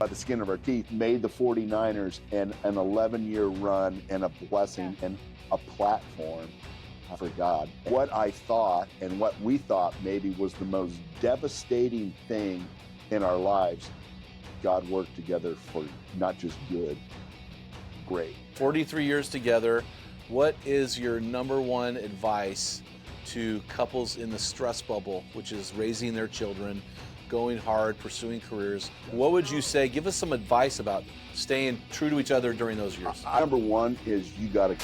by the skin of our teeth, made the 49ers and an 11-year run and a blessing and a platform for God. What I thought and what we thought maybe was the most devastating thing in our lives, God worked together for not just good, great. 43 years together. What is your number one advice to couples in the stress bubble, which is raising their children, going hard, pursuing careers? What would you say? Give us some advice about staying true to each other during those years. Number one is you got to...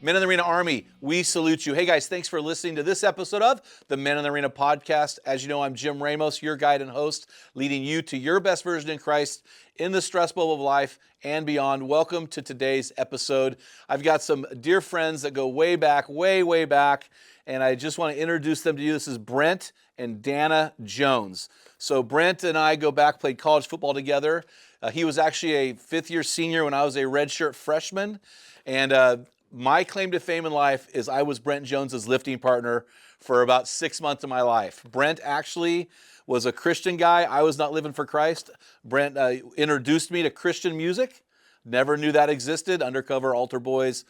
Men in the Arena Army, we salute you. Hey guys, thanks for listening to this episode of the Men in the Arena podcast. As you know, I'm Jim Ramos, your guide and host, leading you to your best version in Christ in the stress bubble of life and beyond. Welcome to today's episode. I've got some dear friends that go way back, way back, and I just want to introduce them to you. This is Brent and Dana Jones. So Brent and I go back, played college football together. He was actually a fifth-year senior when I was a redshirt freshman, and my claim to fame in life is I was Brent Jones's lifting partner for about 6 months of my life. Brent actually was a Christian guy. I was not living for Christ. Brent introduced me to Christian music. Never knew that existed. Undercover Altar Boys,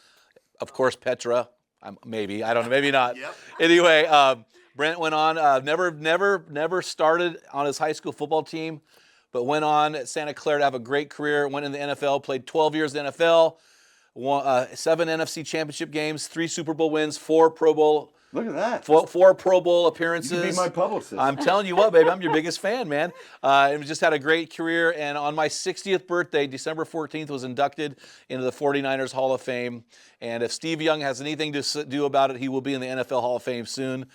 of course, Petra. Maybe, I don't know, maybe not. Yep. Anyway, Brent went on, never started on his high school football team, but went on at Santa Clara to have a great career, went in the NFL, played 12 years in the NFL, won 7 NFC championship games, 3 Super Bowl wins, 4 Pro Bowl. Look at that. 4 Pro Bowl appearances. You can be my publicist. I'm telling you what, babe, I'm your biggest fan, man. And just had a great career. And on my 60th birthday, December 14th, was inducted into the 49ers Hall of Fame. And if Steve Young has anything to do about it, he will be in the NFL Hall of Fame soon.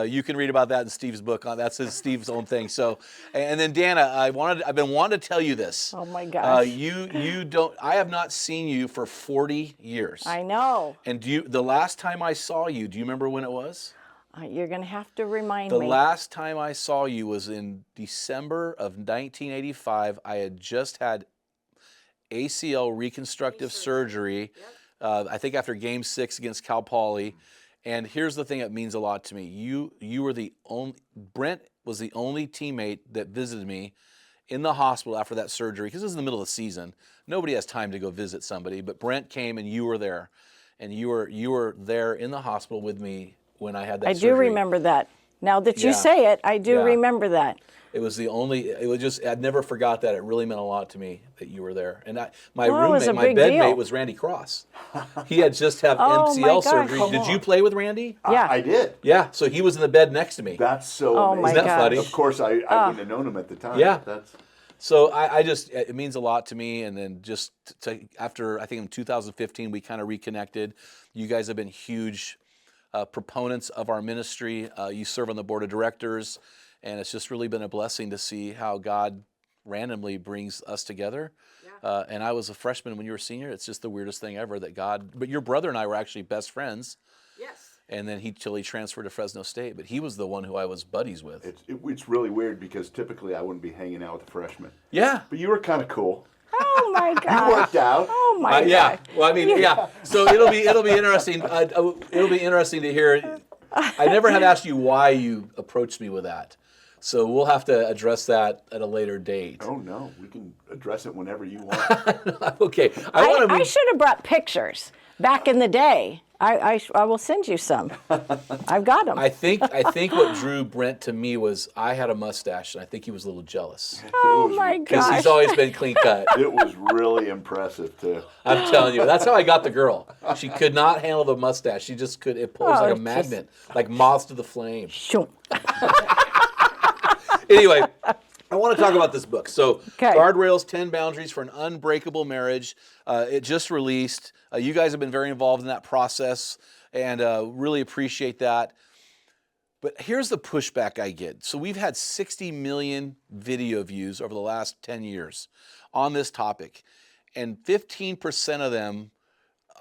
You can read about that in Steve's book. That's Steve's own thing. So, and then Dana, I've been wanting to tell you this. Oh my gosh. I have not seen you for 40 years. I know. And the last time I saw you, do you remember when it was? You're going to have to remind me. me. The last time I saw you was in December of 1985. I had just had ACL reconstructive surgery, I think after Game 6 against Cal Poly. And here's the thing that means a lot to me. You were the only, Brent was the only teammate that visited me in the hospital after that surgery, because it was in the middle of the season. Nobody has time to go visit somebody, but Brent came and you were there. And you were there in the hospital with me when I had that surgery. I do remember that. Now that you say it, I do remember that. It was I'd never forgot that. It really meant a lot to me that you were there. And my roommate, my bedmate was Randy Cross. He had just had MCL surgery. Did you play with Randy? Yeah. I did. Yeah, so he was in the bed next to me. That's so amazing. Isn't that funny? Of course, I wouldn't have known him at the time. Yeah. So it means a lot to me. And then just after, I think in 2015, we kind of reconnected. You guys have been huge proponents of our ministry. You serve on the board of directors, and it's just really been a blessing to see how God randomly brings us together. Yeah. And I was a freshman when you were a senior. It's just the weirdest thing ever but your brother and I were actually best friends. Yes. And then he transferred to Fresno State, but he was the one who I was buddies with. It's really weird because typically I wouldn't be hanging out with the freshmen. Yeah. But you were kind of cool. Oh my God! You worked out. Oh my God! Yeah. Well, I mean, yeah. So it'll be interesting. It'll be interesting to hear. I never had asked you why you approached me with that, so we'll have to address that at a later date. Oh no, we can address it whenever you want. Okay. I should have brought pictures back in the day. I will send you some. I've got them. I think what drew Brent to me was I had a mustache, and I think he was a little jealous. Oh my gosh! Because he's always been clean cut. It was really impressive too. I'm telling you, that's how I got the girl. She could not handle the mustache. She just could. It pulls like a magnet, like moths to the flame. Shoo. Anyway, I want to talk about this book. So, Guardrails, 10 Boundaries for an Unbreakable Marriage. It just released. You guys have been very involved in that process, and really appreciate that. But here's the pushback I get. So we've had 60 million video views over the last 10 years on this topic, and 15% of them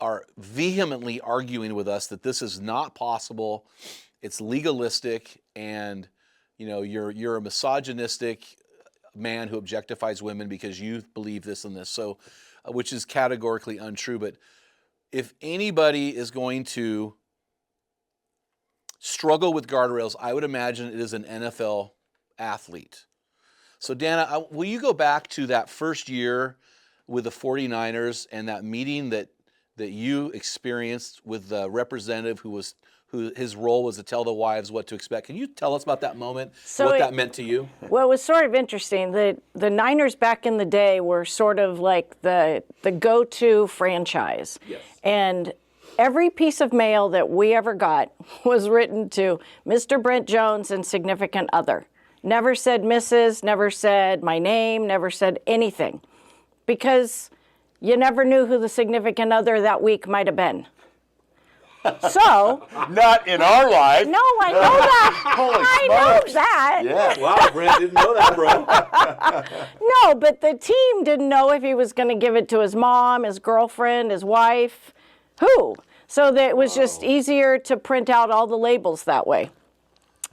are vehemently arguing with us that this is not possible, it's legalistic, and you're a misogynistic man who objectifies women because you believe this and this. So, which is categorically untrue. But if anybody is going to struggle with guardrails, I would imagine it is an NFL athlete. So, Dana, will you go back to that first year with the 49ers and that meeting that you experienced with the representative who his role was to tell the wives what to expect? Can you tell us about that moment, what that meant to you? Well, it was sort of interesting. The Niners back in the day were sort of like the go-to franchise. Yes. And every piece of mail that we ever got was written to Mr. Brent Jones and significant other. Never said Mrs., never said my name, never said anything. Because you never knew who the significant other that week might have been. So. Not in our life. No, I know that. Holy I smokes. know that. Yeah. Wow, Brent, didn't know that, bro. No, but the team didn't know if he was going to give it to his mom, his girlfriend, his wife, who. So that it was just easier to print out all the labels that way.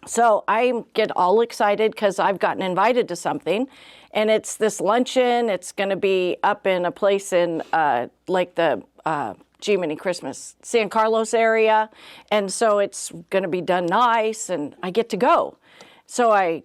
So I get all excited because I've gotten invited to something, and it's this luncheon. It's going to be up in a place in like the Jiminy Christmas, San Carlos area, and so it's going to be done nice, and I get to go. So I,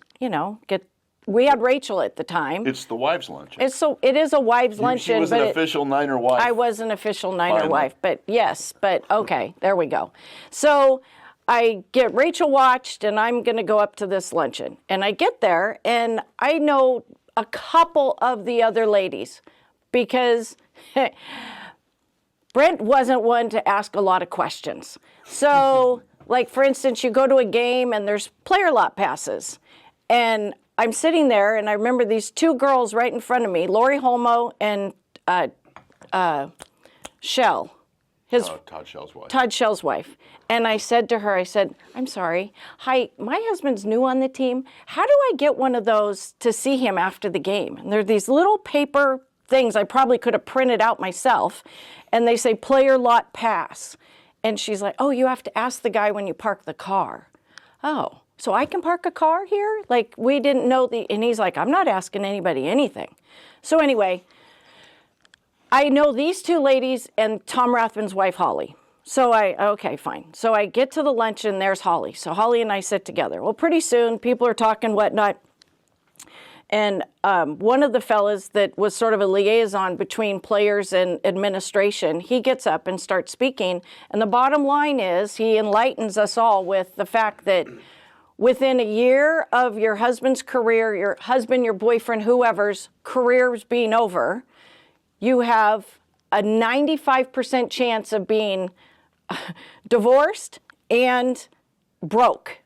we had Rachel at the time. It's the wives' luncheon. It is a wives' luncheon. She was an official Niner wife. I was an official Niner Finally. wife, but yes, okay, there we go. So I get Rachel watched, and I'm going to go up to this luncheon. And I get there, and I know a couple of the other ladies because Brent wasn't one to ask a lot of questions. So, like, for instance, you go to a game, and there's player lot passes. And I'm sitting there, and I remember these two girls right in front of me, Lori Holmo and Shell. Todd Shell's wife. Todd Shell's wife. And I said to her, I'm sorry. Hi, my husband's new on the team. How do I get one of those to see him after the game? And they're these little paper things I probably could have printed out myself. And they say player lot pass. And she's like, oh, you have to ask the guy when you park the car. Oh, so I can park a car here? Like, we didn't know and he's like, I'm not asking anybody anything. So anyway, I know these two ladies and Tom Rathman's wife, Holly. So okay, fine. So I get to the luncheon, there's Holly. So Holly and I sit together. Well, pretty soon, people are talking, whatnot. And one of the fellas that was sort of a liaison between players and administration, he gets up and starts speaking. And the bottom line is he enlightens us all with the fact that within a year of your husband's career, your husband, your boyfriend, whoever's careers being over, you have a 95% chance of being divorced and broke.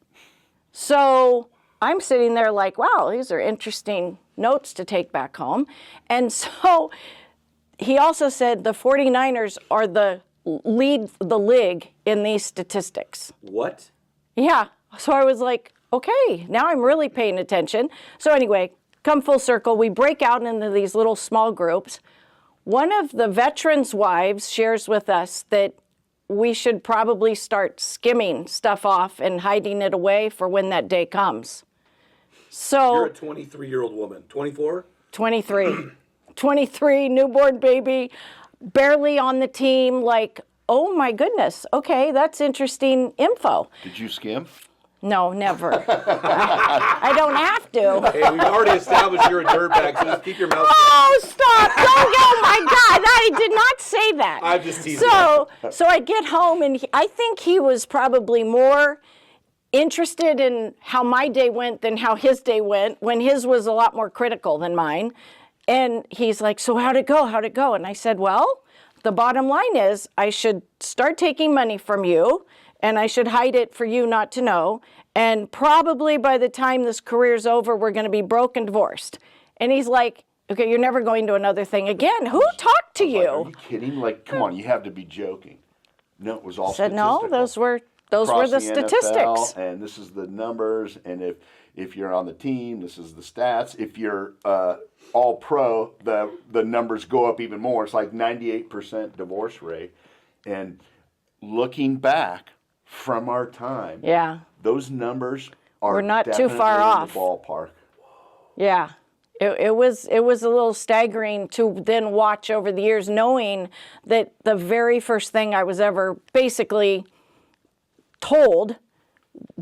So I'm sitting there like, wow, these are interesting notes to take back home. And so he also said the 49ers are the league in these statistics. What? Yeah. So I was like, okay, now I'm really paying attention. So anyway, come full circle, we break out into these little small groups. One of the veterans' wives shares with us that we should probably start skimming stuff off and hiding it away for when that day comes. So You're a 23-year-old woman. 24? 23. 23, newborn baby, barely on the team, like, oh my goodness, okay, that's interesting info. Did you skim? No, never. I don't have to. Hey, we've already established you're a dirtbag, so just keep your mouth shut. Oh, stop. Don't, oh my God, I did not say that. I'm just teasing. So I get home, and I think he was probably more interested in how my day went than how his day went, when his was a lot more critical than mine. And he's like, so how'd it go? How'd it go? And I said, well, the bottom line is I should start taking money from you, and I should hide it for you not to know. And probably by the time this career's over, we're going to be broke and divorced. And he's like, okay, you're never going to another thing again. Who talked to you? Are you kidding? Like, come on, you have to be joking. No, it was all said, statistical. no, those were the statistics. NFL, and this is the numbers. And if you're on the team, this is the stats. If you're all pro, the numbers go up even more. It's like 98% divorce rate. And looking back from our time, yeah, those numbers are we're not too definitely far in off. the ballpark. Yeah. It was a little staggering to then watch over the years, knowing that the very first thing I was ever basically told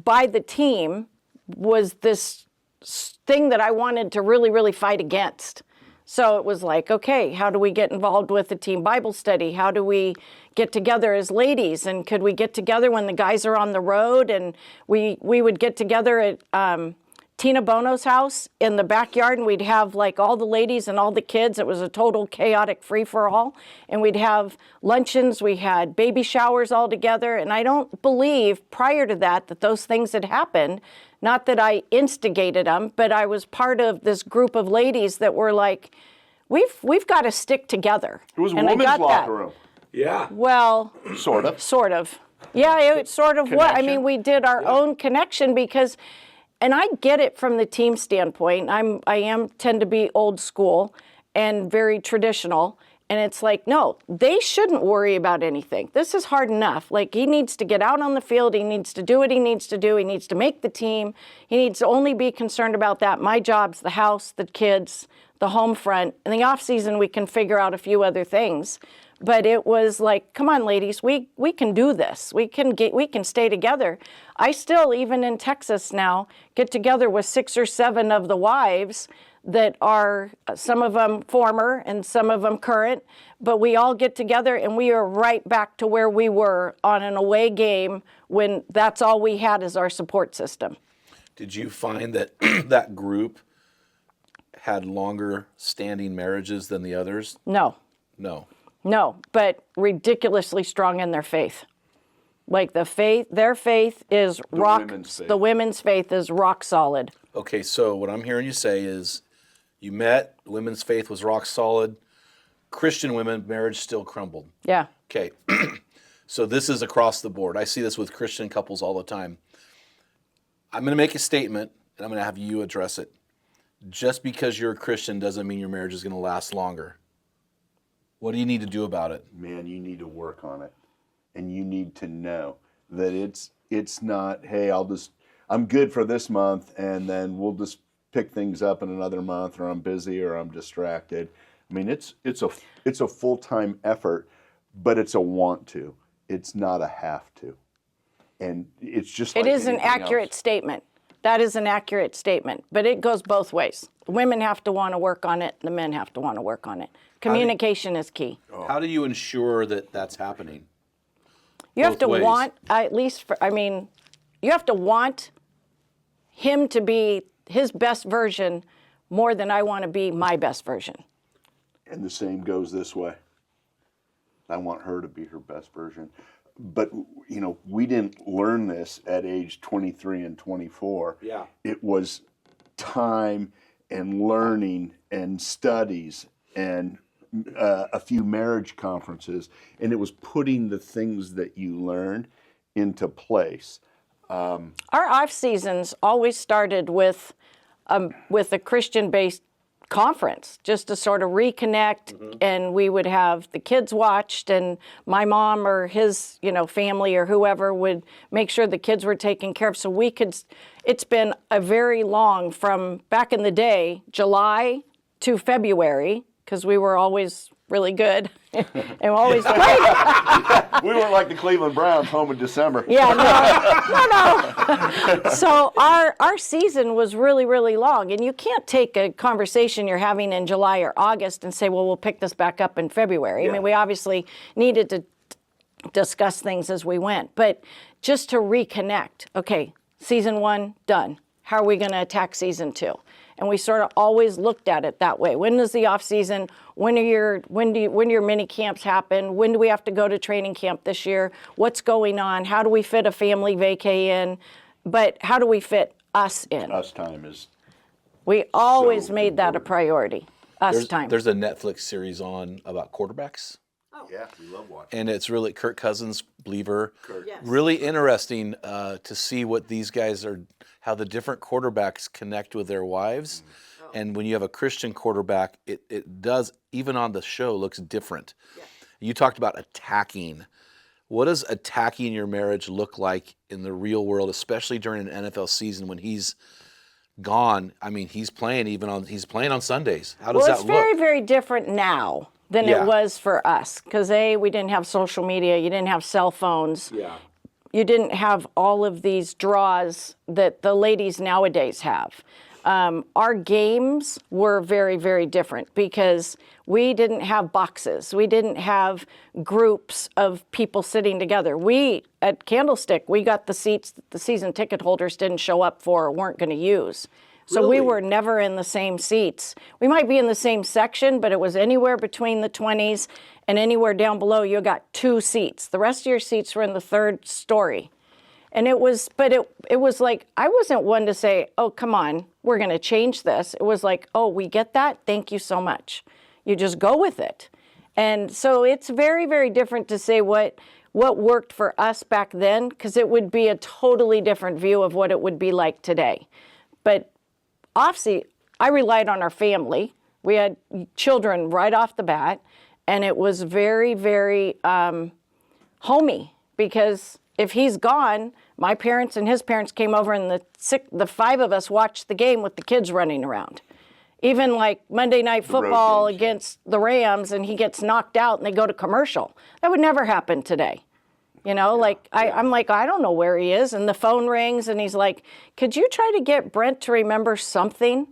by the team was this thing that I wanted to really, really fight against. So it was like, okay, how do we get involved with the team Bible study? How do we get together as ladies? And could we get together when the guys are on the road? And we would get together at Tina Bono's house in the backyard, and we'd have like all the ladies and all the kids. It was a total chaotic free-for-all. And we'd have luncheons. We had baby showers all together. And I don't believe prior to that those things had happened. Not that I instigated them, but I was part of this group of ladies that were like, we've got to stick together. It was and women's I got locker that. room. Yeah. Well, Sort of. sort of. Yeah, it sort of was. I mean, we did our own connection because, and I get it from the team standpoint. I tend to be old school and very traditional. And it's like, no, they shouldn't worry about anything. This is hard enough. Like, he needs to get out on the field. He needs to do what he needs to do. He needs to make the team. He needs to only be concerned about that. My job's the house, the kids, the home front. In the off season, we can figure out a few other things. But it was like, come on, ladies, we can do this. We can stay together. I still, even in Texas now, get together with 6 or 7 of the wives that are, some of them former and some of them current, but we all get together and we are right back to where we were on an away game when that's all we had as our support system. Did you find that that group had longer standing marriages than the others? No. No, but ridiculously strong in their faith. Like their faith is the women's faith is rock solid. Okay, so what I'm hearing you say is you met, women's faith was rock solid, Christian women, marriage still crumbled. Yeah. Okay, so this is across the board. I see this with Christian couples all the time. I'm going to make a statement, and I'm going to have you address it. Just because you're a Christian doesn't mean your marriage is going to last longer. What do you need to do about it? Man, you need to work on it. And you need to know that it's not, hey, I'm good for this month, and then we'll just pick things up in another month, or I'm busy, or I'm distracted. I mean, it's a full-time effort, but it's a want to. It's not a have to. And it's just like it is an anything accurate else. statement. That is an accurate statement, but it goes both ways. Women have to want to work on it. The men have to want to work on it. Communication is key. How do you ensure that that's happening? You have to ways. want, you have to want him to be his best version more than I want to be my best version. And the same goes this way. I want her to be her best version. But, we didn't learn this at age 23 and 24. Yeah. It was time and learning and studies and a few marriage conferences. And it was putting the things that you learned into place. Our off seasons always started with a Christian-based conference, just to sort of reconnect, and we would have the kids watched, and my mom or his, family or whoever would make sure the kids were taken care of. So it's been a very long, from back in the day, July to February, because we were always really good and always played. We weren't like the Cleveland Browns home in December. Yeah, no. So our season was really, really long. And you can't take a conversation you're having in July or August and say, well, we'll pick this back up in February. Yeah. I mean, we obviously needed to discuss things as we went. But just to reconnect, okay, season 1, done. How are we going to attack season 2? And we sort of always looked at it that way. When is the off season? When do your mini camps happen? When do we have to go to training camp this year? What's going on? How do we fit a family vacay in? But how do we fit us in? Us time is. We always so made that a priority. Time. There's a Netflix series on about quarterbacks. Yeah, we love watching. And it's really Kirk Cousins, believer. Yes. Really interesting to see what these guys are, how the different quarterbacks connect with their wives. And when you have a Christian quarterback, it does, even on the show, looks different. Yeah. You talked about attacking. What does attacking your marriage look like in the real world, especially during an NFL season when he's gone? I mean, he's playing on Sundays. How does that look? It's very, very different now than it was for us. Because we didn't have social media. You didn't have cell phones. Yeah. You didn't have all of these draws that the ladies nowadays have. Our games were very, very different because we didn't have boxes. We didn't have groups of people sitting together. We, at Candlestick, we got the seats that the season ticket holders didn't show up for or weren't going to use. So we were never in the same seats. We might be in the same section, but it was anywhere between the 20s and anywhere down below, you got 2 seats. The rest of your seats were in the 3rd story. And it was like, I wasn't one to say, oh, come on, we're going to change this. It was like, oh, we get that? Thank you so much. You just go with it. And so it's very, very different to say what worked for us back then, because it would be a totally different view of what it would be like today. But obviously, I relied on our family. We had children right off the bat, and it was very, very homey, because if he's gone, my parents and his parents came over, and the 5 of us watched the game with the kids running around. Even like Monday Night Football against the Rams, and he gets knocked out and they go to commercial. That would never happen today. You know, I'm like, I don't know where he is. And the phone rings and he's like, could you try to get Brent to remember something?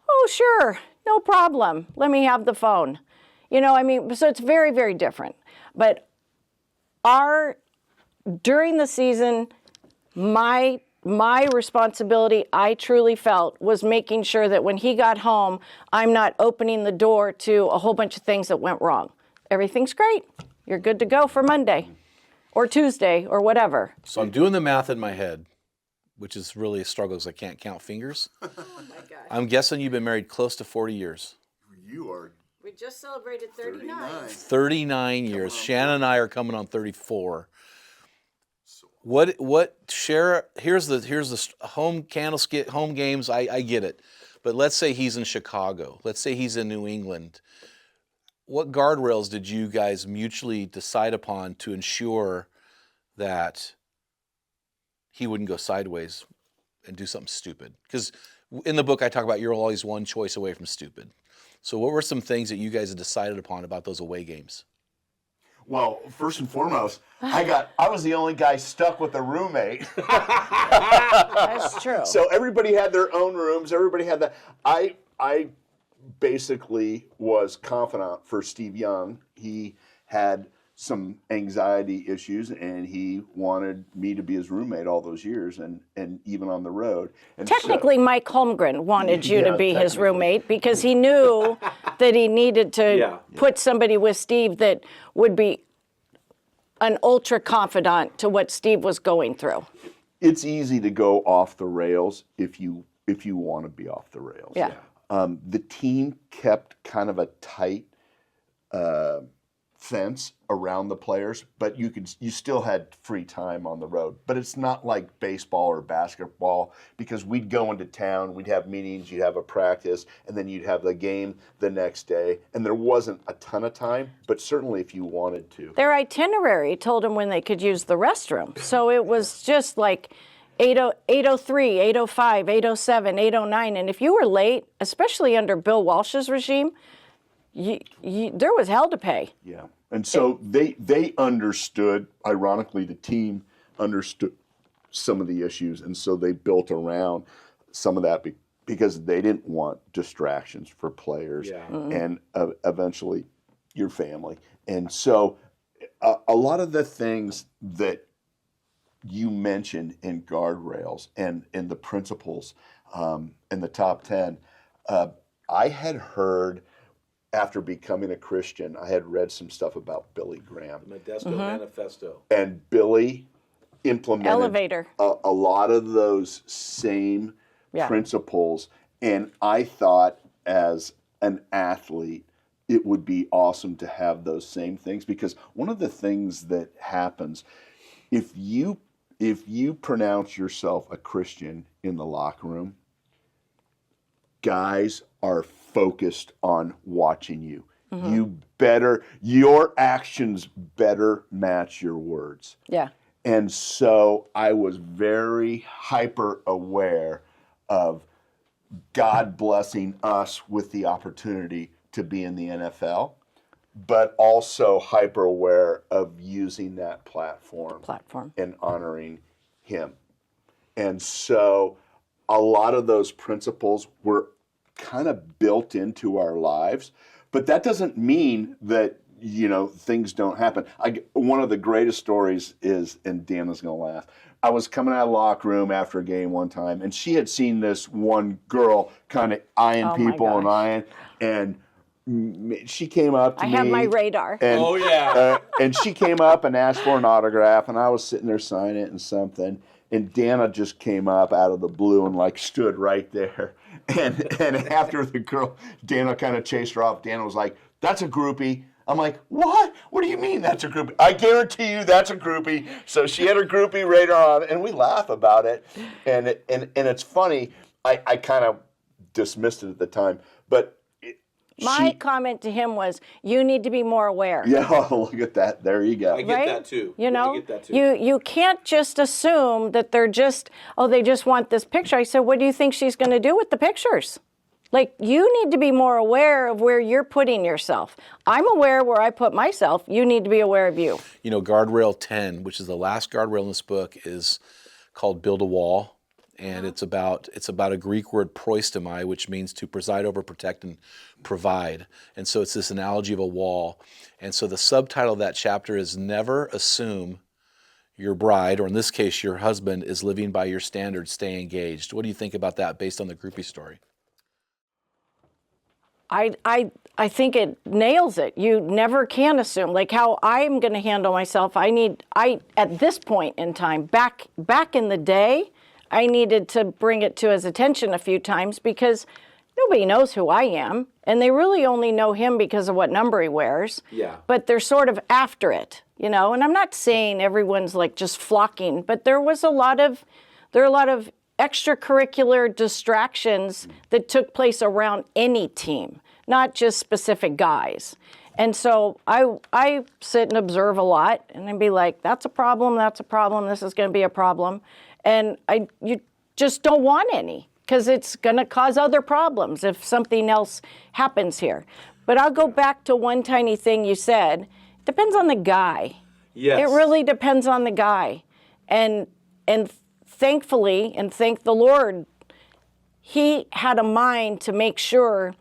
Oh, sure. No problem. Let me have the phone. You know, I mean, so it's very, very different. But during the season, my responsibility, I truly felt, was making sure that when he got home, I'm not opening the door to a whole bunch of things that went wrong. Everything's great. You're good to go for Monday or Tuesday or whatever. So I'm doing the math in my head, which is really a struggle because I can't count fingers. Oh my gosh. I'm guessing you've been married close to 40 years. You are. We just celebrated 39. 39 years. Shannon and I are coming on 34. Here's the home Candlestick home games. I get it. But let's say he's in Chicago. Let's say he's in New England. What guardrails did you guys mutually decide upon to ensure that he wouldn't go sideways and do something stupid? Because in the book I talk about you're always one choice away from stupid. So what were some things that you guys had decided upon about those away games? Well, first and foremost, I was the only guy stuck with a roommate. That's true. So everybody had their own rooms. Everybody had that. I basically was confidant for Steve Young. He had some anxiety issues, and he wanted me to be his roommate all those years, and even on the road. And technically, Mike Holmgren wanted you to be his roommate because he knew that he needed to put somebody with Steve that would be an ultra confidant to what Steve was going through. It's easy to go off the rails if you want to be off the rails. Yeah. The team kept kind of a tight fence around the players, but you still had free time on the road. But it's not like baseball or basketball, because we'd go into town, we'd have meetings, you'd have a practice, and then you'd have the game the next day. And there wasn't a ton of time, but certainly if you wanted to. Their itinerary told them when they could use the restroom. So it was just like 8:03, 8:05, 8:07, 8:09. And if you were late, especially under Bill Walsh's regime, there was hell to pay. Yeah. And so they understood, ironically, the team understood some of the issues. And so they built around some of that because they didn't want distractions for players and eventually your family. And so a lot of the things that you mentioned in guardrails and in the principles in the top 10, I had heard. After becoming a Christian, I had read some stuff about Billy Graham. The Modesto Manifesto. And Billy implemented a lot of those same principles. And I thought as an athlete, it would be awesome to have those same things, because one of the things that happens, if you pronounce yourself a Christian in the locker room, guys are focused on watching you. Your actions better match your words. Yeah. And so I was very hyper aware of God blessing us with the opportunity to be in the NFL, but also hyper aware of using that platform and honoring him. And so a lot of those principles were kind of built into our lives, but that doesn't mean that, things don't happen. One of the greatest stories is, and Dana's going to laugh, I was coming out of the locker room after a game one time, and she had seen this one girl kind of eyeing people and eyeing, and she came up to me. I have my radar. And, Oh, yeah. And she came up and asked for an autograph, and I was sitting there signing it and something, and Dana just came up out of the blue and stood right there. And after the girl, Dana kind of chased her off. Dana was like, "That's a groupie." I'm like, "What? What do you mean that's a groupie?" "I guarantee you that's a groupie." So she had her groupie radar on, and we laugh about it. And it's funny. I kind of dismissed it at the time, but my comment to him was, "You need to be more aware." Yeah, look at that. There you go. I get that too. You know, I get that too. You can't just assume that they're just, they just want this picture. I said, what do you think she's going to do with the pictures? You need to be more aware of where you're putting yourself. I'm aware where I put myself. You need to be aware of you. Guardrail 10, which is the last guardrail in this book, is called Build a Wall. And it's about a Greek word proistemi, which means to preside over, protect, and provide. And so it's this analogy of a wall. And so the subtitle of that chapter is Never Assume Your Bride, or in this case, your husband, is living by your standards. Stay engaged. What do you think about that based on the groupie story? I think it nails it. You never can assume. How I'm going to handle myself, at this point in time, back in the day, I needed to bring it to his attention a few times because nobody knows who I am, and they really only know him because of what number he wears. Yeah. But they're sort of after it, And I'm not saying everyone's just flocking, but there are a lot of extracurricular distractions that took place around any team, not just specific guys. And so I sit and observe a lot, and I'd be like, that's a problem, this is going to be a problem. And you just don't want any, because it's going to cause other problems if something else happens here. But I'll go back to one tiny thing you said. Depends on the guy. Yes. It really depends on the guy. And thankfully, and thank the Lord, he had a mind to make sure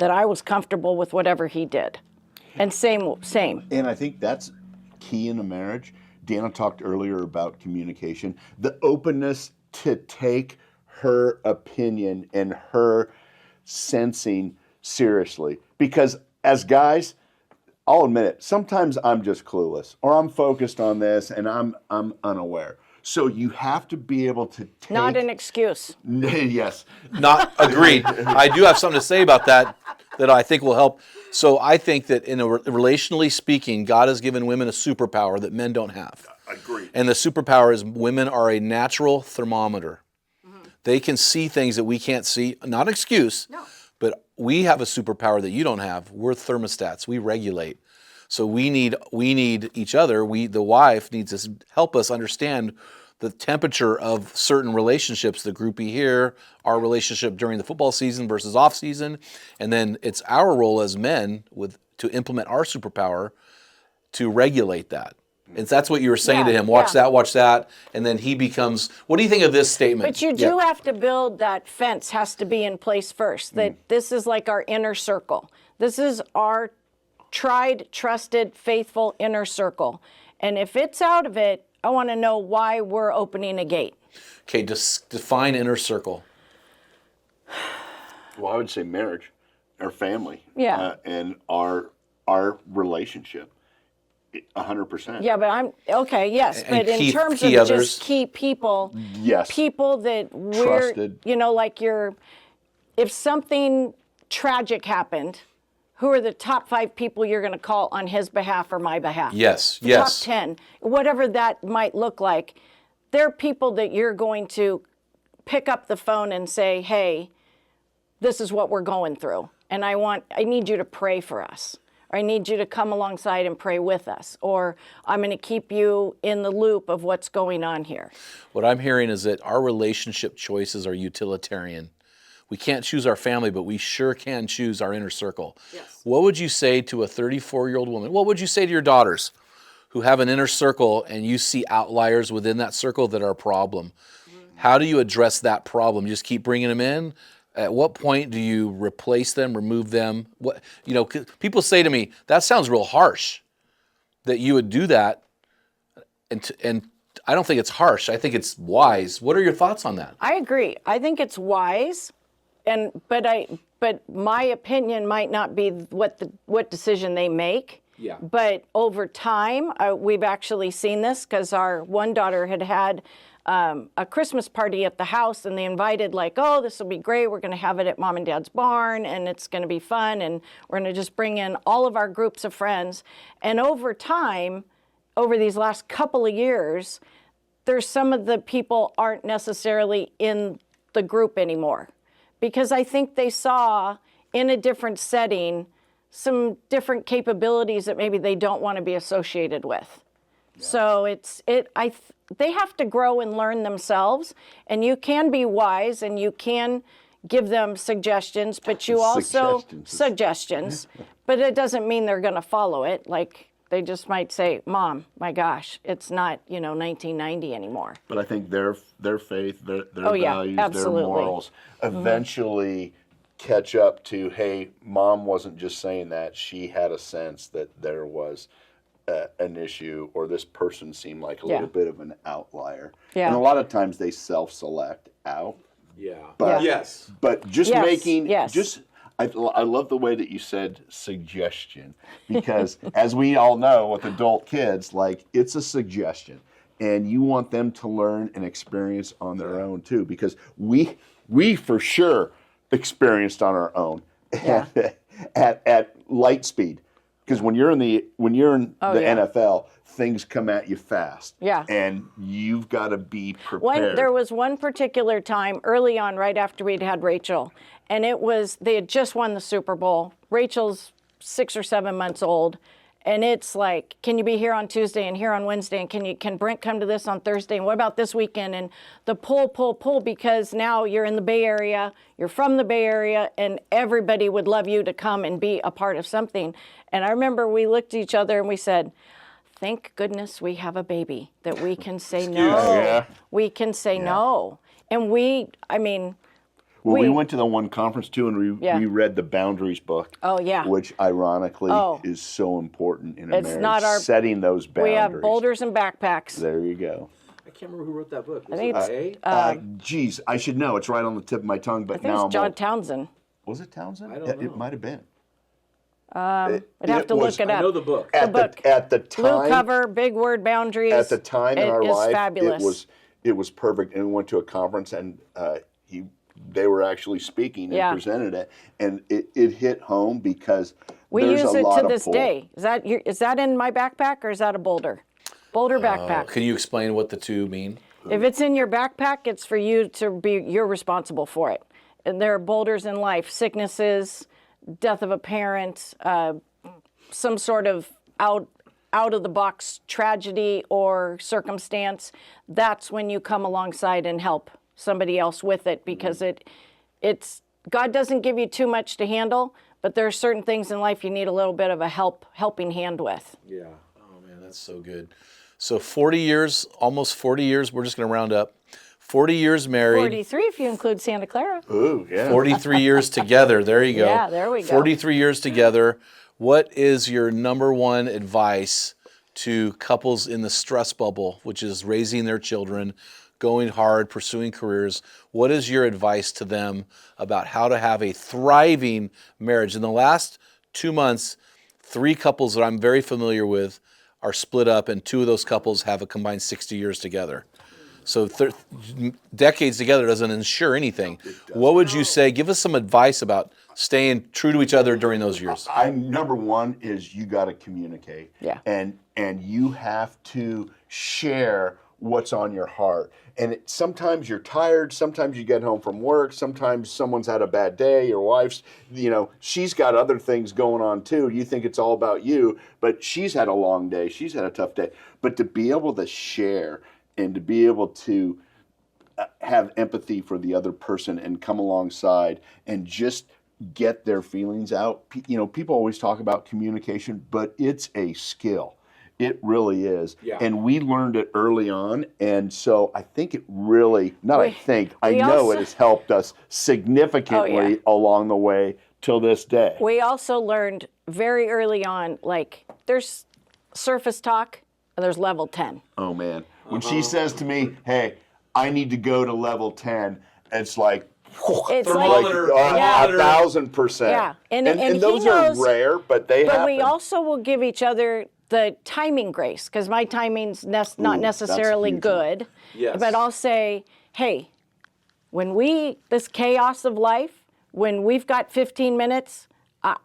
that I was comfortable with whatever he did. And same. And I think that's key in a marriage. Dana talked earlier about communication. The openness to take her opinion and her sensing seriously. Because as guys, I'll admit it, sometimes I'm just clueless, or I'm focused on this and I'm unaware. So you have to be able to take... Not an excuse. Yes. Not agreed. I do have something to say about that I think will help. So I think that relationally speaking, God has given women a superpower that men don't have. Agreed. And the superpower is women are a natural thermometer. Mm-hmm. They can see things that we can't see. Not an excuse. No. But we have a superpower that you don't have. We're thermostats. We regulate. So we need each other. The wife needs to help us understand the temperature of certain relationships, the groupie here, our relationship during the football season versus off season. And then it's our role as men to implement our superpower to regulate that. And that's what you were saying to him. Watch that. And then he becomes, what do you think of this statement? But you do have to build that fence, has to be in place first. That this is like our inner circle. This is our tried, trusted, faithful inner circle. And if it's out of it, I want to know why we're opening a gate. Okay, just define inner circle. Well, I would say marriage, our family, and our relationship, 100%. Yeah, but yes, and but in terms of just key people, people that we're, trusted. If something tragic happened, who are the top 5 people you're going to call on his behalf or my behalf? Yes. Top 10, whatever that might look like. They're people that you're going to pick up the phone and say, hey, this is what we're going through. And I need you to pray for us. Or I need you to come alongside and pray with us. Or I'm going to keep you in the loop of what's going on here. What I'm hearing is that our relationship choices are utilitarian. We can't choose our family, but we sure can choose our inner circle. Yes. What would you say to a 34-year-old woman? What would you say to your daughters who have an inner circle and you see outliers within that circle that are a problem? Mm-hmm. How do you address that problem? You just keep bringing them in? At what point do you replace them, remove them? What, 'cause people say to me, that sounds real harsh that you would do that. And I don't think it's harsh. I think it's wise. What are your thoughts on that? I agree. I think it's wise, but my opinion might not be what decision they make. Yeah. But over time, we've actually seen this because our one daughter had a Christmas party at the house, and they invited this will be great. We're going to have it at Mom and Dad's barn, and it's going to be fun, and we're going to just bring in all of our groups of friends. And over time, over these last couple of years, there's some of the people aren't necessarily in the group anymore, because I think they saw in a different setting some different capabilities that maybe they don't want to be associated with. Yeah. So they have to grow and learn themselves, and you can be wise and you can give them suggestions, but you also suggestions, but it doesn't mean they're going to follow it. They just might say, Mom, my gosh, it's not, 1990 anymore. But I think their faith, their yeah, values, absolutely. their morals eventually catch up to, hey, Mom wasn't just saying that. She had a sense that there was an issue, or this person seemed like a little bit of an outlier. Yeah. And a lot of times they self-select out. Yeah. But, yes. But just Yes. I love the way that you said suggestion, because as we all know with adult kids, it's a suggestion, and you want them to learn and experience on their own too, because we for sure experienced on our own at light speed, because when you're in the NFL, things come at you fast. Yeah. And you've got to be prepared. There was one particular time early on, right after we'd had Rachel, and they had just won the Super Bowl. Rachel's 6 or 7 months old, and it's like, can you be here on Tuesday and here on Wednesday, and can Brent come to this on Thursday, and what about this weekend? And the pull, because now you're in the Bay Area, you're from the Bay Area, and everybody would love you to come and be a part of something. And I remember we looked at each other and we said, thank goodness we have a baby that we can say no. Yeah. We can say no. And we went to the one conference too, and we read the Boundaries book. Oh, yeah. Which ironically is so important in a it's marriage. Not our, setting those boundaries. We have boulders and backpacks. There you go. I can't remember who wrote that book. I think it's geez, I should know. It's right on the tip of my tongue, but I think it's John Townsend. Was it Townsend? I don't know. It might have been. I'd have to look it up. I know the book. At the time, blue cover, big word, Boundaries. At the time in our life, fabulous. It was perfect. And we went to a conference, and they were actually speaking and presented it, and it hit home because we there's use a it lot to of this pull. day. Is that in my backpack, or is that a boulder? Boulder backpack. Can you explain what the two mean? If it's in your backpack, it's for you you're responsible for it. And there are boulders in life, sicknesses, death of a parent, some sort of out of the box tragedy or circumstance. That's when you come alongside and help somebody else with it, because it's God doesn't give you too much to handle, but there are certain things in life you need a little bit of a helping hand with. Yeah. Oh man, that's so good. So 40 years, almost 40 years, we're just going to round up. 40 years married. 43 if you include Santa Clara. Ooh, yeah. 43 years together. There you go. Yeah, there we go. 43 years together. What is your number one advice to couples in the stress bubble, which is raising their children, going hard, pursuing careers? What is your advice to them about how to have a thriving marriage? In the last 2 months, 3 couples that I'm very familiar with are split up, and 2 of those couples have a combined 60 years together. So decades together doesn't ensure anything. What would you say? Give us some advice about staying true to each other during those years. Number one is you got to communicate. Yeah. And you have to share what's on your heart. And sometimes you're tired, sometimes you get home from work, sometimes someone's had a bad day, your wife's, she's got other things going on too. You think it's all about you, but she's had a long day, she's had a tough day. But to be able to share and to be able to have empathy for the other person and come alongside and just get their feelings out. People always talk about communication, but it's a skill. It really is. Yeah. And we learned it early on. And so I think it really, I know also- it has helped us significantly along the way till this day. We also learned very early on, like, there's surface talk and there's level 10. Oh, man. When she says to me, hey, I need to go to level 10, it's like, It's Thermometer, yeah. 1,000%. Yeah. And those he knows, are rare, but they happen. But we also will give each other the timing grace, because my timing's not necessarily huge one. good. Yes. But I'll say, hey, this chaos of life, when we've got 15 minutes,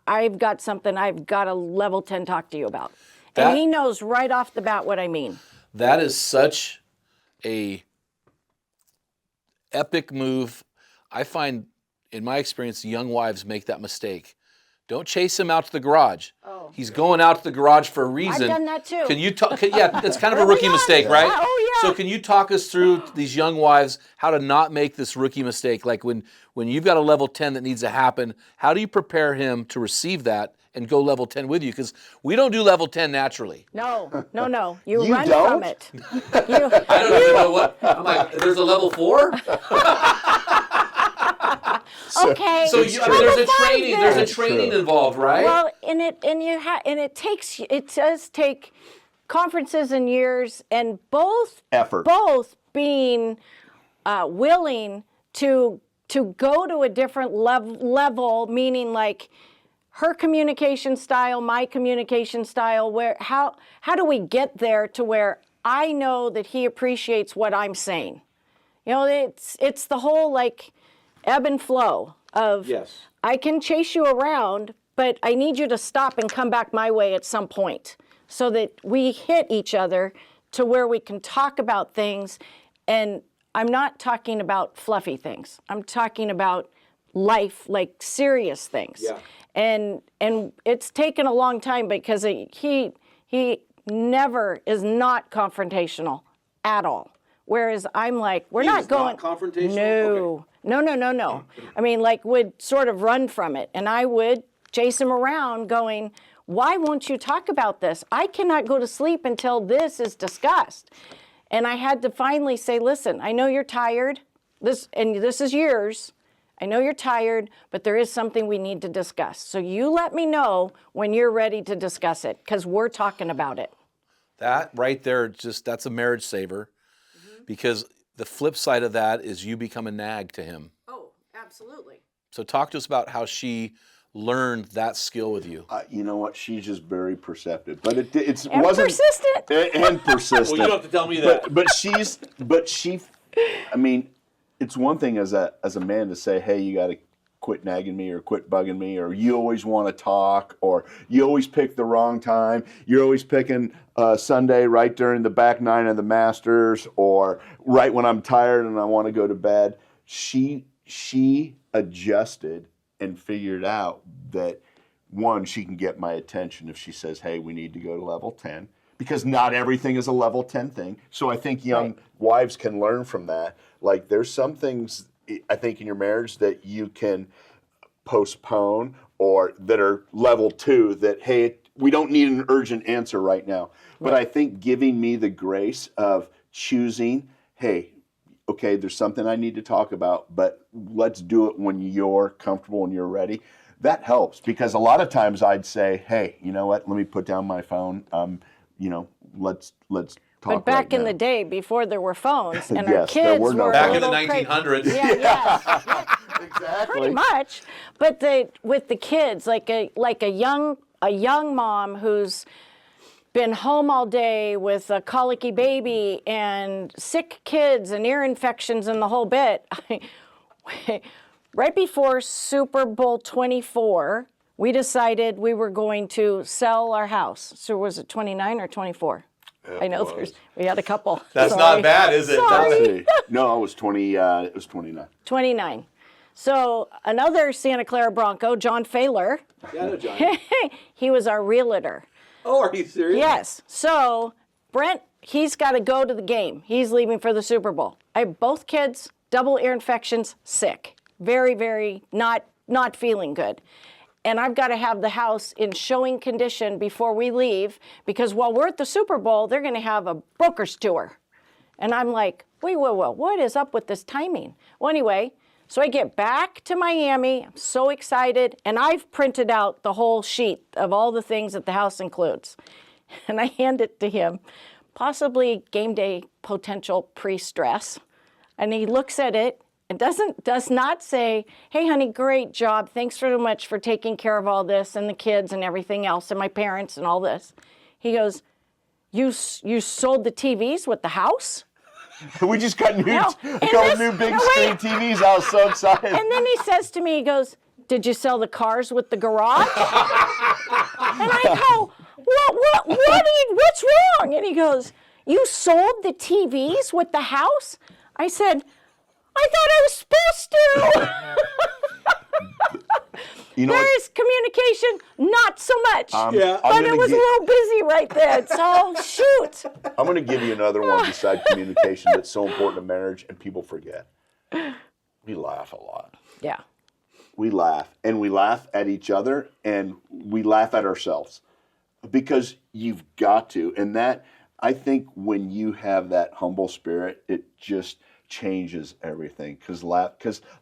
I've got something I've got to level 10 talk to you about. That- And he knows right off the bat what I mean. That is such a epic move. I find, in my experience, young wives make that mistake. Don't chase him out to the garage. Oh. He's going out to the garage for a reason. I've done that too. Can you talk? Yeah, it's kind of a rookie mistake, right? Oh, yeah. So can you talk us through these young wives how to not make this rookie mistake? Like when you've got a level 10 that needs to happen, how do you prepare him to receive that and go level 10 with you? Because we don't do level 10 naturally. No. You You run don't? from it. I don't even know what. I'm like, there's a level 4? Okay. So there's a training. There's a That's training true. involved, right? Well, it does take conferences and years, and both being willing to go to a different level, meaning like her communication style, my communication style. How do we get there to where I know that he appreciates what I'm saying? You know, it's the whole like ebb and flow of, Yes. I can chase you around, but I need you to stop and come back my way at some point so that we hit each other to where we can talk about things. And I'm not talking about fluffy things. I'm talking about life, like serious things. Yeah. And it's taken a long time because he never is not confrontational at all. Whereas I'm like, we're He not is not going. confrontational? No. No. I mean, like, would sort of run from it. And I would chase him around going, why won't you talk about this? I cannot go to sleep until this is discussed. And I had to finally say, listen, I know you're tired. This is yours. I know you're tired, but there is something we need to discuss. So you let me know when you're ready to discuss it, because we're talking about it. That right there, that's a marriage saver. Because the flip side of that is you become a nag to him. Oh, absolutely. So talk to us about how she learned that skill with you. You know what? She's just very perceptive, but it And wasn't persistent. and persistent. Well, you don't have to tell me that. But she, I mean, it's one thing as a man to say, hey, you got to quit nagging me or quit bugging me, or you always want to talk, or you always pick the wrong time. You're always picking Sunday right during the back nine of the Masters, or right when I'm tired and I want to go to bed. She adjusted and figured out that, one, she can get my attention if she says, hey, we need to go to level 10, because not everything is a level 10 thing. So I think young wives can learn from that. Like, there's some things, I think, in your marriage that you can postpone, or that are level 2, that, hey, we don't need an urgent answer right now. But I think giving me the grace of choosing, hey, okay, there's something I need to talk about, but let's do it when you're comfortable and you're ready. That helps, because a lot of times I'd say, hey, you know what, let me put down my phone. Let's talk. But back right in now. the day, before there were phones, and our Yes, there kids were no were Back a in the little crazy. 1900s. Yeah. Exactly. Pretty much. But with the kids, like a young mom who's been home all day with a colicky baby and sick kids and ear infections and the whole bit. Right before Super Bowl 24, we decided we were going to sell our house. So was it 29 or 24? I know we had a couple. That's Sorry. not bad, is it? Sorry. No, it was 20. It was 29. 29. So another Santa Clara Bronco, John Failer, Yeah, I know, John. he was our realtor. Oh, are you serious? Yes. So Brent, he's got to go to the game. He's leaving for the Super Bowl. I have both kids, double ear infections, sick. Very, very not feeling good. and I've got to have the house in showing condition before we leave, because while we're at the Super Bowl, they're going to have a broker's tour. And I'm like, wait, what is up with this timing? Well, anyway, so I get back to Miami. I'm so excited. And I've printed out the whole sheet of all the things that the house includes. And I hand it to him, possibly game day potential pre-stress. And he looks at it and does not say, hey, honey, great job. Thanks so much for taking care of all this and the kids and everything else and my parents and all this. He goes, you sold the TVs with the house? We just got new, No. a couple new big screen TVs. I was so excited. And then he says to me, he goes, did you sell the cars with the garage? And I go, what's wrong? And he goes, you sold the TVs with the house? I said, I thought I was supposed to. There's communication, not so much. But it was a little busy right then. So, shoot. I'm going to give you another one besides communication that's so important in marriage and people forget. We laugh a lot. Yeah. We laugh. And we laugh at each other and we laugh at ourselves. Because you've got to. And that, I think when you have that humble spirit, it just changes everything. Because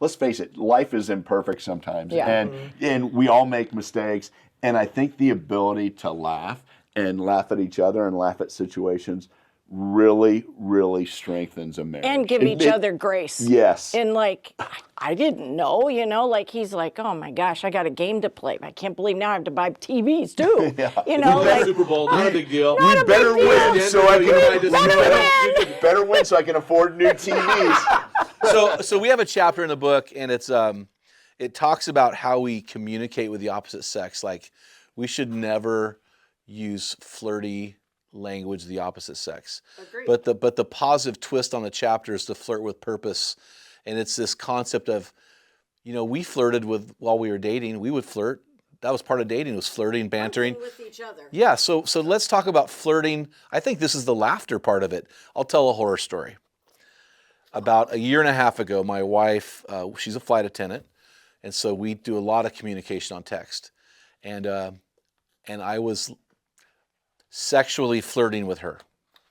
let's face it, life is imperfect sometimes. Yeah. And we all make mistakes. And I think the ability to laugh and laugh at each other and laugh at situations really, really strengthens a marriage. And give each other grace. Yes. And like, I didn't know, like he's like, oh my gosh, I got a game to play. I can't believe now I have to buy TVs too. Yeah. Like, Super Bowl, not a big deal. We better win so I Better better win so I can afford new TVs. So we have a chapter in the book, and it talks about how we communicate with the opposite sex. Like, we should never use flirty language of the opposite sex. Agreed. But the positive twist on the chapter is to flirt with purpose, and it's this concept of, we flirted while we were dating. We would flirt. That was part of dating, was flirting, bantering with each other. Yeah. So let's talk about flirting. I think this is the laughter part of it. I'll tell a horror story. About a year and a half ago, my wife, she's a flight attendant, and so we do a lot of communication on text, and I was sexually flirting with her.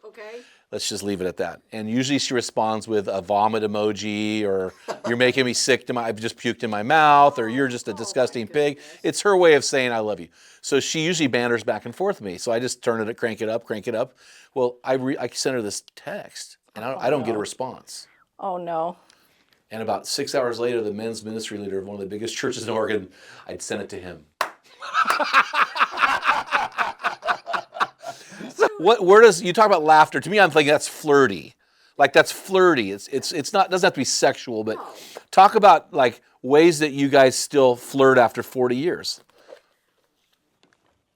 Okay. Let's just leave it at that. And usually she responds with a vomit emoji, or you're making me sick I've just puked in my mouth, or you're just a disgusting pig. It's her way of saying I love you. So she usually banters back and forth with me. So I just turn it, crank it up. Well, I sent her this text, and I don't get a response. Oh no. And about 6 hours later, the men's ministry leader of one of the biggest churches in Oregon, I'd sent it to him. Where does you talk about laughter? To me, I'm thinking that's flirty. Like, that's flirty. It's not, doesn't have to be sexual, but talk about like ways that you guys still flirt after 40 years.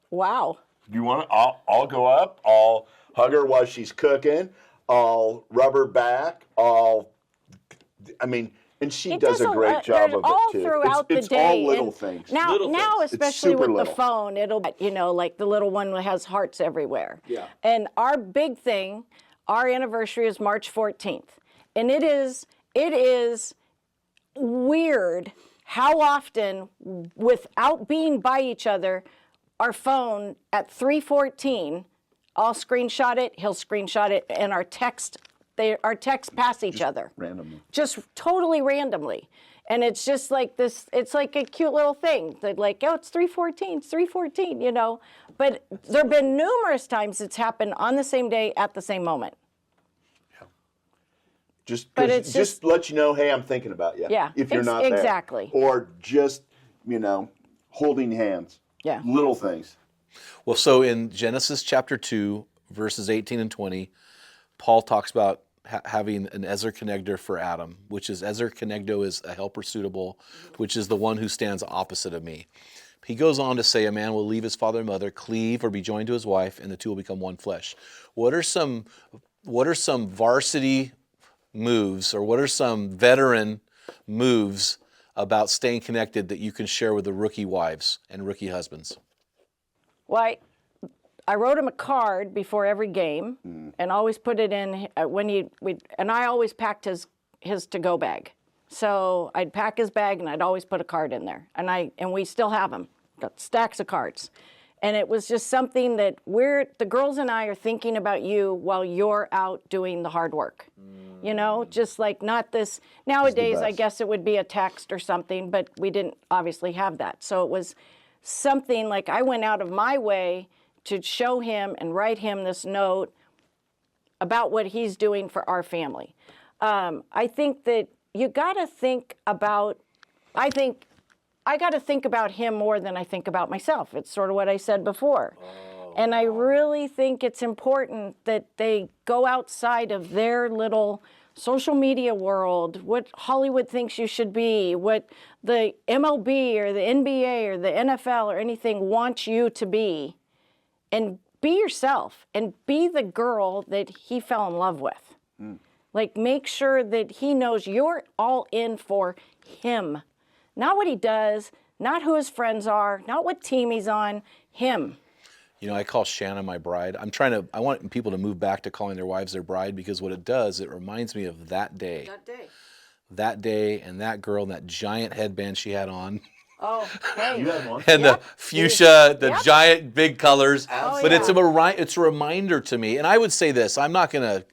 Wow. Do you want to? I'll go up. I'll hug her while she's cooking. I'll rub her back. And she does a great job of it too. Throughout it's the day. all little things. Now, especially with the little. phone, it'll, like the little one that has hearts everywhere. Yeah. And our big thing, our anniversary is March 14th. And it is weird how often, without being by each other, our phone at 3:14, I'll screenshot it, he'll screenshot it, and our texts pass each other. Randomly. Just totally randomly. And it's just like this, it's like a cute little thing. They're like, oh, it's 3:14, But there have been numerous times it's happened on the same day at the same moment. Just let you know, hey, I'm thinking about you. Yeah, If you're not there. Exactly. Or just, holding hands. Yeah. Little things. Well, so in Genesis chapter 2, verses 18 and 20, Paul talks about having an ezer kenegdo for Adam, which is ezer kenegdo is a helper suitable, which is the one who stands opposite of me. He goes on to say, a man will leave his father and mother, cleave or be joined to his wife, and the two will become one flesh. What are some varsity moves, or what are some veteran moves about staying connected that you can share with the rookie wives and rookie husbands? Well, I wrote him a card before every game, and always put it in and I always packed his to-go bag. So I'd pack his bag, and I'd always put a card in there, and we still have them. got stacks of cards. And it was just something that the girls and I are thinking about you while you're out doing the hard work. You know, just like not this, nowadays I guess it would be a text or something, but we didn't obviously have that. So it was something like I went out of my way to show him and write him this note about what he's doing for our family. I think that you got to think about, I got to think about him more than I think about myself. It's sort of what I said before. And I really think it's important that they go outside of their little social media world, what Hollywood thinks you should be, what the MLB or the NBA or the NFL or anything wants you to be, and be yourself and be the girl that he fell in love with. Like, make sure that he knows you're all in for him. Not what he does, not who his friends are, not what team he's on, him. You know, I call Shanna my bride. I want people to move back to calling their wives their bride, because what it does, it reminds me of that day. That day and that girl and that giant headband she had on. Oh, hey. You had one? And the fuchsia, the giant big colors. But yeah. it's a reminder to me. And I would say this, I'm not going to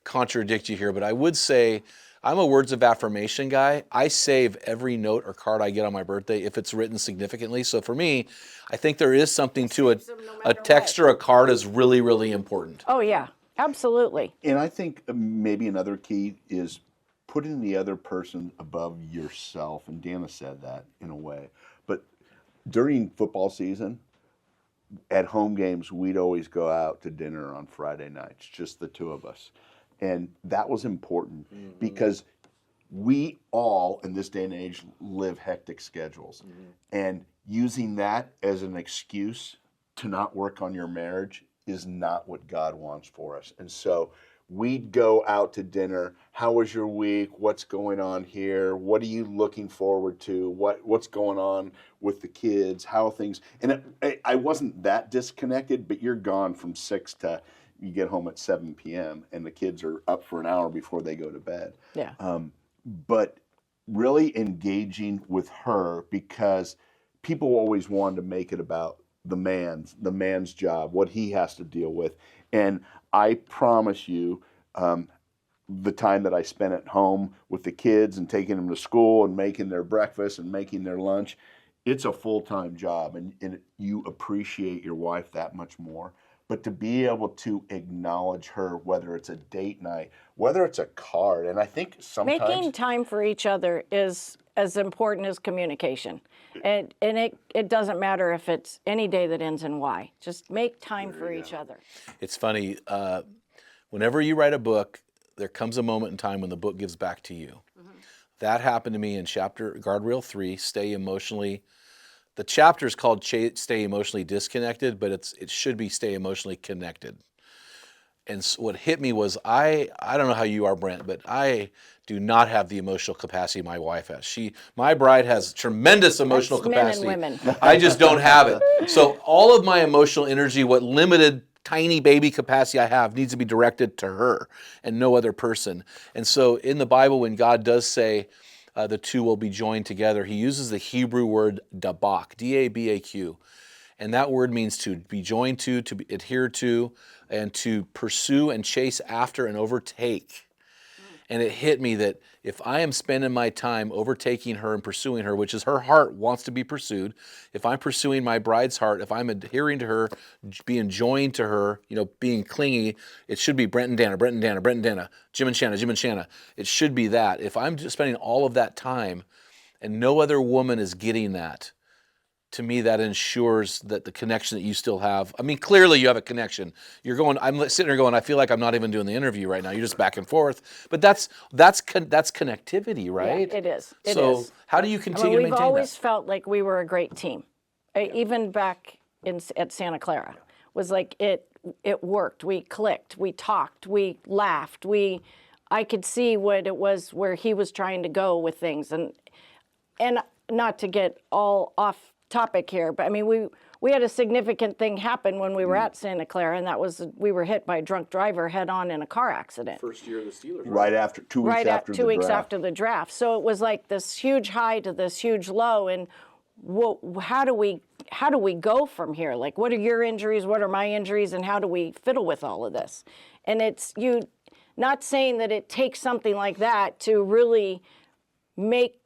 contradict you here, but I would say I'm a words of affirmation guy. I save every note or card I get on my birthday if it's written significantly. So for me, I think there is something to it. A text or a card is really, really important. Oh, yeah, absolutely. And I think maybe another key is putting the other person above yourself. And Dana said that in a way. But during football season, at home games, we'd always go out to dinner on Friday nights, just the two of us. And that was important because we all, in this day and age, live hectic schedules. And using that as an excuse to not work on your marriage is not what God wants for us. And so we'd go out to dinner. How was your week? What's going on here? What are you looking forward to? What's going on with the kids? How things? And I wasn't that disconnected, but you're gone from 6 to you get home at 7 p.m. and the kids are up for an hour before they go to bed. Yeah. But really engaging with her, because people always wanted to make it about the man's job, what he has to deal with. And I promise you, the time that I spent at home with the kids and taking them to school and making their breakfast and making their lunch, it's a full-time job, and you appreciate your wife that much more. But to be able to acknowledge her, whether it's a date night, whether it's a card, and I think sometimes Making time for each other is as important as communication. And it doesn't matter if it's any day that ends in Y. Just make time for each other. It's funny, whenever you write a book, there comes a moment in time when the book gives back to you. That happened to me in Guardrail 3, Stay Emotionally. The chapter is called Stay Emotionally Disconnected, but it should be Stay Emotionally Connected. And so what hit me was, I don't know how you are, Brent, but I do not have the emotional capacity my wife has. My bride has tremendous emotional capacity. Men and women. I just don't have it. So all of my emotional energy, what limited tiny baby capacity I have, needs to be directed to her and no other person. And so in the Bible, when God does say the two will be joined together, he uses the Hebrew word dabak, D-A-B-A-Q. And that word means to be joined to adhere to, and to pursue and chase after and overtake. And it hit me that if I am spending my time overtaking her and pursuing her, which is her heart wants to be pursued, if I'm pursuing my bride's heart, if I'm adhering to her, being joined to her, being clingy, it should be Brent and Dana, Brent and Dana, Brent and Dana, Jim and Shanna, Jim and Shanna. It should be that. If I'm just spending all of that time and no other woman is getting that, to me, that ensures that the connection that you still have. I mean, clearly you have a connection. I'm sitting here going, I feel like I'm not even doing the interview right now. You're just back and forth. But that's connectivity, right? Yeah, it is. So how do you continue to maintain that? We've always felt like we were a great team. Even back at Santa Clara, was like it worked. We clicked. We talked. We laughed. I could see what it was where he was trying to go with things, and not to get all off topic here, but I mean, we had a significant thing happen when we were at Santa Clara, and that was we were hit by a drunk driver head on in a car accident. First year of the Steelers. Right after 2 weeks after the draft. 2 weeks after the draft. So it was like this huge high to this huge low, and well, how do we go from here? Like, what are your injuries? What are my injuries? And how do we fiddle with all of this? And it's not saying that it takes something like that to really make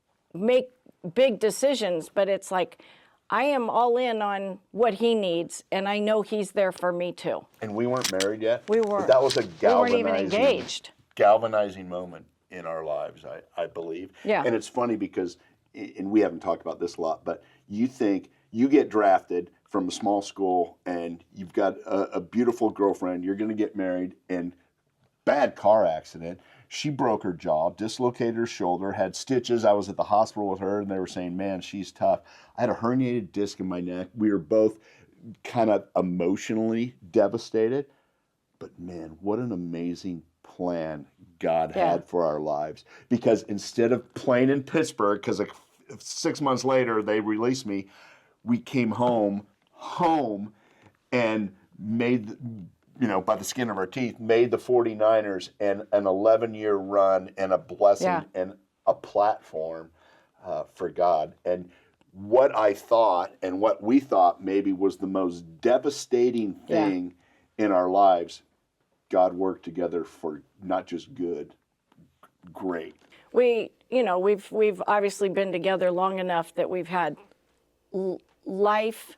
big decisions, but it's like, I am all in on what he needs, and I know he's there for me too. And we weren't married yet. We weren't. But that was a We weren't even engaged. galvanizing moment in our lives, I believe. Yeah. And it's funny because, and we haven't talked about this a lot, but you think you get drafted from a small school and you've got a beautiful girlfriend, you're going to get married, and bad car accident. She broke her jaw, dislocated her shoulder, had stitches. I was at the hospital with her, and they were saying, man, she's tough. I had a herniated disc in my neck. We were both kind of emotionally devastated. But man, what an amazing plan God had for our lives. Because instead of playing in Pittsburgh, because 6 months later they released me, we came home and made, by the skin of our teeth, made the 49ers and an 11-year run and a blessing and a platform for God. And what I thought and what we thought maybe was the most devastating thing in our lives, God worked together for not just good, great. We've obviously been together long enough that we've had life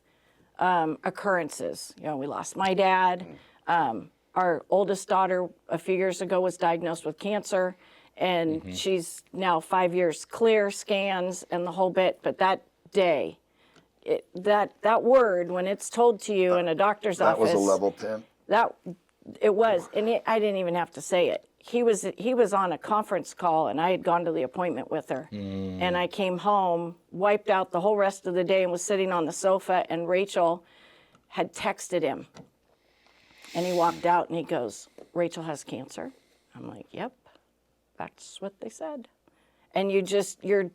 occurrences. We lost my dad. Our oldest daughter a few years ago was diagnosed with cancer, and she's now 5 years clear, scans, and the whole bit. But that day, that word, when it's told to you in a doctor's office, that was a level 10. It was, and I didn't even have to say it. He was on a conference call, and I had gone to the appointment with her. And I came home, wiped out the whole rest of the day, and was sitting on the sofa, and Rachel had texted him. And he walked out, and he goes, Rachel has cancer. I'm like, yep, that's what they said. And you're just there.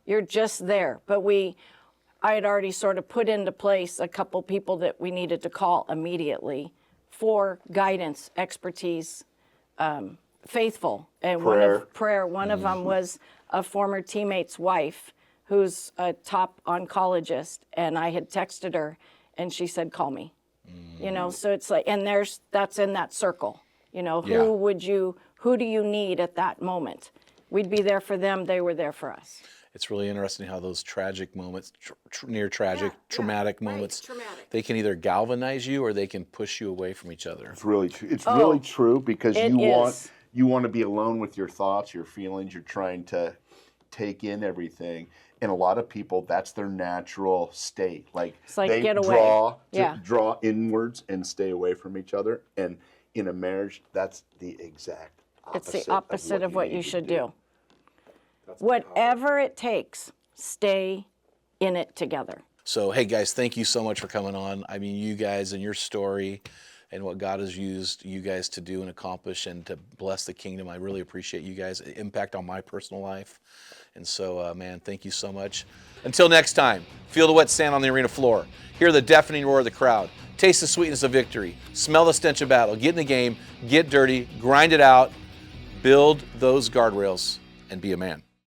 You're just there. But I had already sort of put into place a couple people that we needed to call immediately for guidance, expertise, faithful, and prayer. One of them was a former teammate's wife who's a top oncologist, and I had texted her, and she said, call me. So it's like, and that's in that circle. Who do you need at that moment? We'd be there for them. They were there for us. It's really interesting how those tragic moments, near tragic, traumatic moments, they can either galvanize you or they can push you away from each other. It's really true. It's really true because you want to be alone with your thoughts, your feelings. You're trying to take in everything. And a lot of people, that's their natural state. It's like they get away. draw inwards and stay away from each other. And in a marriage, that's the exact opposite. It's the opposite of what you should do. Whatever it takes, stay in it together. So, hey guys, thank you so much for coming on. I mean, you guys and your story and what God has used you guys to do and accomplish and to bless the kingdom. I really appreciate you guys' impact on my personal life. And so, man, thank you so much. Until next time, feel the wet sand on the arena floor. Hear the deafening roar of the crowd. Taste the sweetness of victory. Smell the stench of battle. Get in the game. Get dirty. Grind it out. Build those guardrails and be a man.